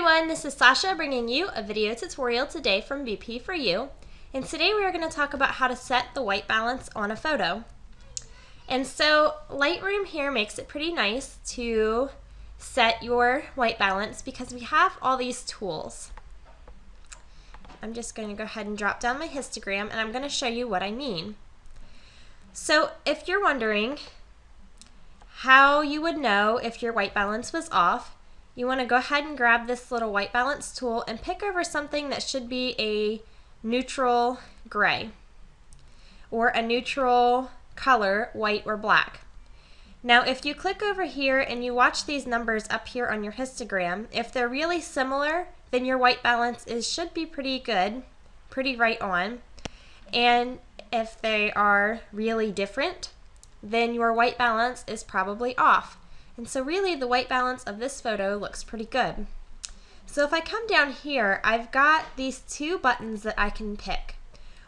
everyone, this is Sasha bringing you a video tutorial today from BP for You. And today we are going to talk about how to set the white balance on a photo. And so Lightroom here makes it pretty nice to set your white balance because we have all these tools. I'm just going to go ahead and drop down my histogram and I'm going to show you what I mean. So if you're wondering how you would know if your white balance was off, you want to go ahead and grab this little white balance tool and pick over something that should be a neutral gray or a neutral color, white or black. Now if you click over here and you watch these numbers up here on your histogram, if they're really similar, then your white balance should be pretty good, pretty right on. And if they are really different, then your white balance is probably off. And so really the white balance of this photo looks pretty good. So if I come down here, I've got these two buttons that I can pick.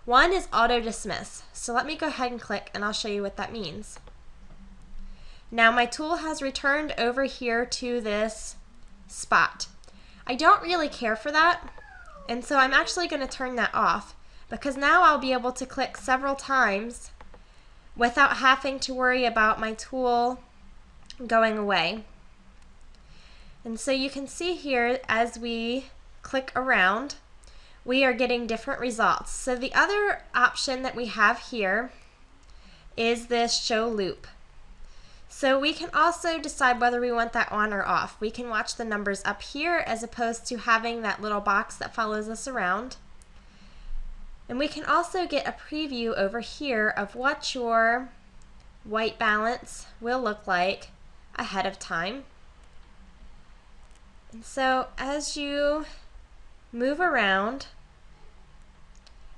One is auto dismiss. So let me go ahead and click and I'll show you what that means. Now my tool has returned over here to this spot. I don't really care for that, and so I'm actually going to turn that off because now I'll be able to click several times without having to worry about my tool going away. And so you can see here as we click around, we are getting different results. So the other option that we have here is this show loop. So we can also decide whether we want that on or off. We can watch the numbers up here as opposed to having that little box that follows us around. And we can also get a preview over here of what your white balance will look like ahead of time. And so as you move around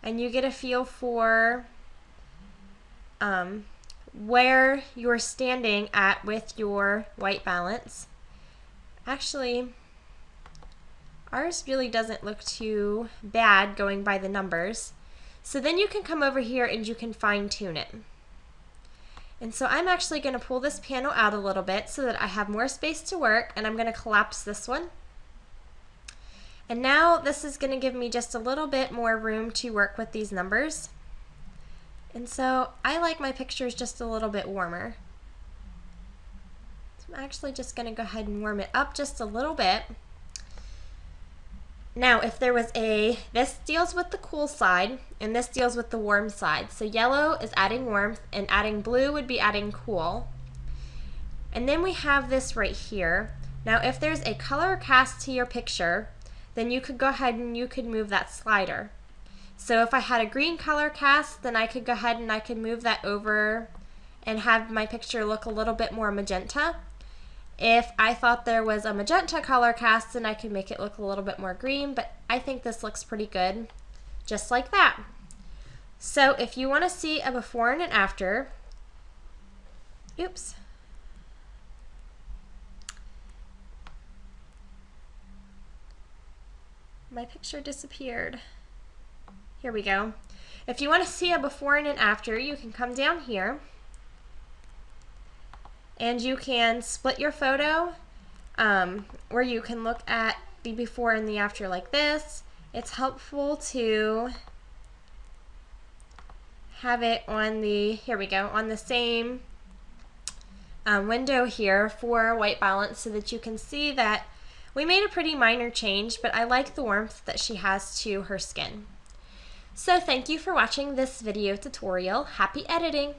and you get a feel for where you're standing at with your white balance. Actually, ours really doesn't look too bad going by the numbers. So then you can come over here and you can fine tune it. And so I'm actually going to pull this panel out a little bit so that I have more space to work, and I'm going to collapse this one. And now this is going to give me just a little bit more room to work with these numbers. And so I like my pictures just a little bit warmer. So I'm actually just going to go ahead and warm it up just a little bit. Now if there was this deals with the cool side and this deals with the warm side. So yellow is adding warmth and adding blue would be adding cool. And then we have this right here. Now if there's a color cast to your picture, then you could go ahead and you could move that slider. So if I had a green color cast, then I could go ahead and I could move that over and have my picture look a little bit more magenta. If I thought there was a magenta color cast, then I could make it look a little bit more green, but I think this looks pretty good, just like that. So if you want to see a before and an after, oops. My picture disappeared. Here we go. If you want to see a before and an after, you can come down here and you can split your photo, or you can look at the before and the after like this. It's helpful to have it on the, here we go, on the same window here for white balance so that you can see that we made a pretty minor change, but I like the warmth that she has to her skin. So thank you for watching this video tutorial. Happy editing!